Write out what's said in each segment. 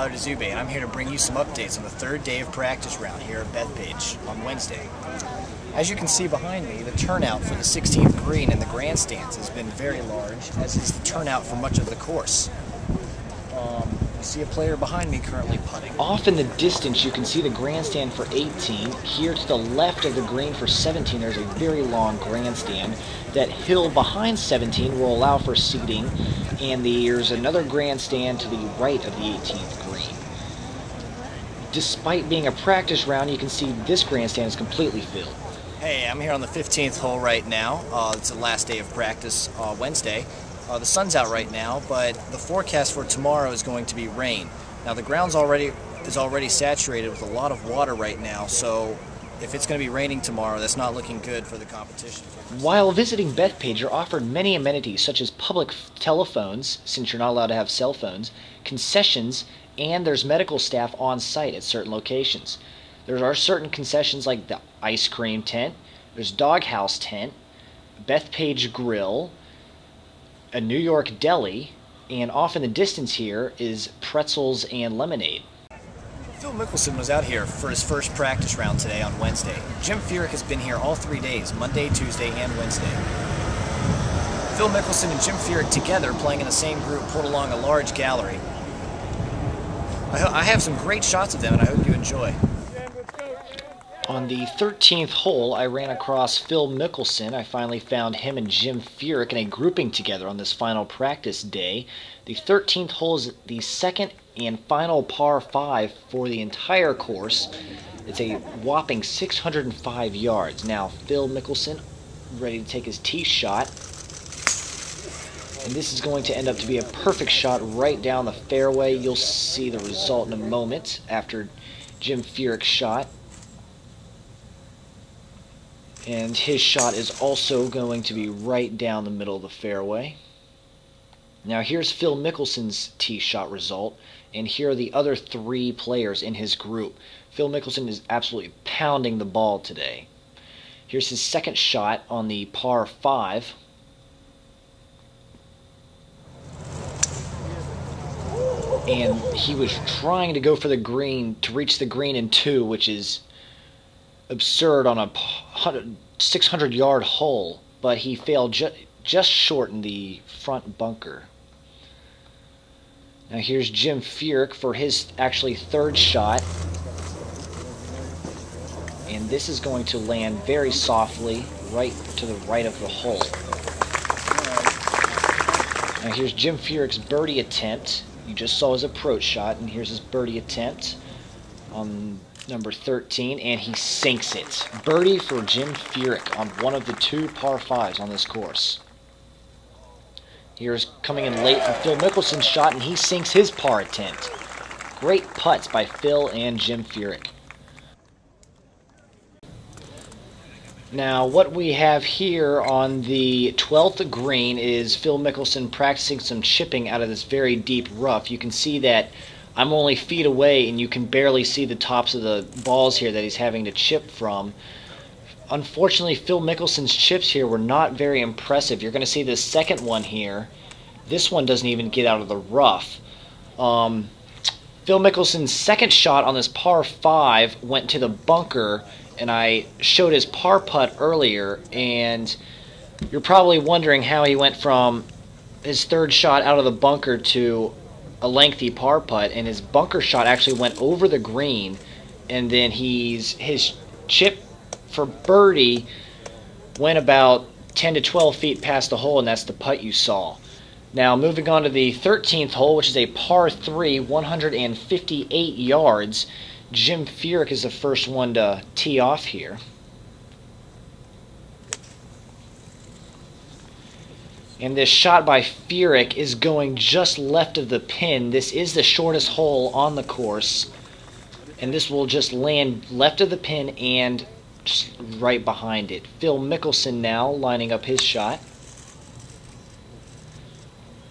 Tyler DeZubay, and I'm here to bring you some updates on the third day of practice round here at Bethpage on Wednesday. As you can see behind me, the turnout for the 16th green and the grandstands has been very large, as is the turnout for much of the course. You see a player behind me currently putting. Off in the distance, you can see the grandstand for 18. Here to the left of the green for 17, there's a very long grandstand. That hill behind 17 will allow for seating, and there's another grandstand to the right of the 18th green. Despite being a practice round, you can see this grandstand is completely filled. Hey, I'm here on the 15th hole right now. It's the last day of practice, Wednesday. The sun's out right now, but the forecast for tomorrow is going to be rain. Now the ground's is already saturated with a lot of water right now, so if it's going to be raining tomorrow, that's not looking good for the competition. While visiting Bethpage, you're offered many amenities such as public telephones, since you're not allowed to have cell phones, concessions, and there's medical staff on site at certain locations. There are certain concessions like the ice cream tent, there's doghouse tent, Bethpage grill, a New York deli, and off in the distance here is pretzels and lemonade. Phil Mickelson was out here for his first practice round today on Wednesday. Jim Furyk has been here all 3 days, Monday, Tuesday, and Wednesday. Phil Mickelson and Jim Furyk together playing in the same group pulled along a large gallery. I have some great shots of them, and I hope you enjoy. On the 13th hole, I ran across Phil Mickelson. I finally found him and Jim Furyk in a grouping together on this final practice day. The 13th hole is the second and final par 5 for the entire course. It's a whopping 605 yards. Now, Phil Mickelson ready to take his tee shot. And this is going to end up to be a perfect shot right down the fairway. You'll see the result in a moment after Jim Furyk's shot. And his shot is also going to be right down the middle of the fairway. Now here's Phil Mickelson's tee shot result, and here are the other 3 players in his group. Phil Mickelson is absolutely pounding the ball today. Here's his second shot on the par 5. And he was trying to go for the green, to reach the green in 2, which is absurd on a 600-yard hole, but he failed just short in the front bunker. Now here's Jim Furyk for his actually third shot, and this is going to land very softly right to the right of the hole. Now here's Jim Furyk's birdie attempt. You just saw his approach shot, and here's his birdie attempt on number 13, and he sinks it. Birdie for Jim Furyk on one of the 2 par 5s on this course. Here's coming in late for Phil Mickelson's shot, and he sinks his par attempt. Great putts by Phil and Jim Furyk. Now, what we have here on the 12th green is Phil Mickelson practicing some chipping out of this very deep rough. You can see that I'm only feet away, and you can barely see the tops of the balls here that he's having to chip from. Unfortunately, Phil Mickelson's chips here were not very impressive. You're going to see the second one here. This one doesn't even get out of the rough. Phil Mickelson's second shot on this par 5 went to the bunker, and I showed his par putt earlier, and you're probably wondering how he went from his third shot out of the bunker to a lengthy par putt, and his bunker shot actually went over the green, and then his chip for birdie went about 10 to 12 feet past the hole, and that's the putt you saw. Now moving on to the 13th hole, which is a par 3, 158 yards. Jim Furyk is the first one to tee off here. And this shot by Furyk is going just left of the pin. This is the shortest hole on the course, and this will just land left of the pin and just right behind it. Phil Mickelson now lining up his shot.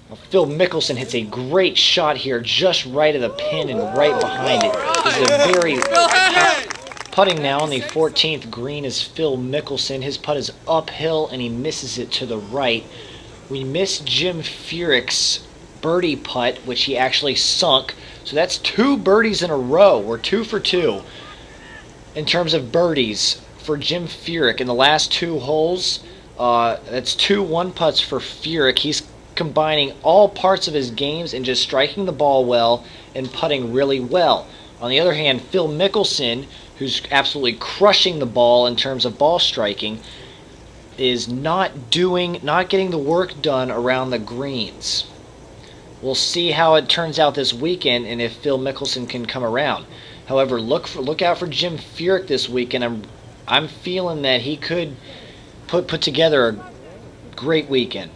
Now, Phil Mickelson hits a great shot here just right of the pin and right behind it. This is a very putting now on the 14th green is Phil Mickelson. His putt is uphill and he misses it to the right. We missed Jim Furyk's birdie putt, which he actually sunk. So that's 2 birdies in a row. We're 2 for 2 in terms of birdies for Jim Furyk in the last 2 holes. That's 2 one-putts for Furyk. He's combining all parts of his games and just striking the ball well and putting really well. On the other hand, Phil Mickelson, who's absolutely crushing the ball in terms of ball striking, is not getting the work done around the greens. We'll see how it turns out this weekend and if Phil Mickelson can come around. However, look out for Jim Furyk this weekend. I'm feeling that he could put together a great weekend.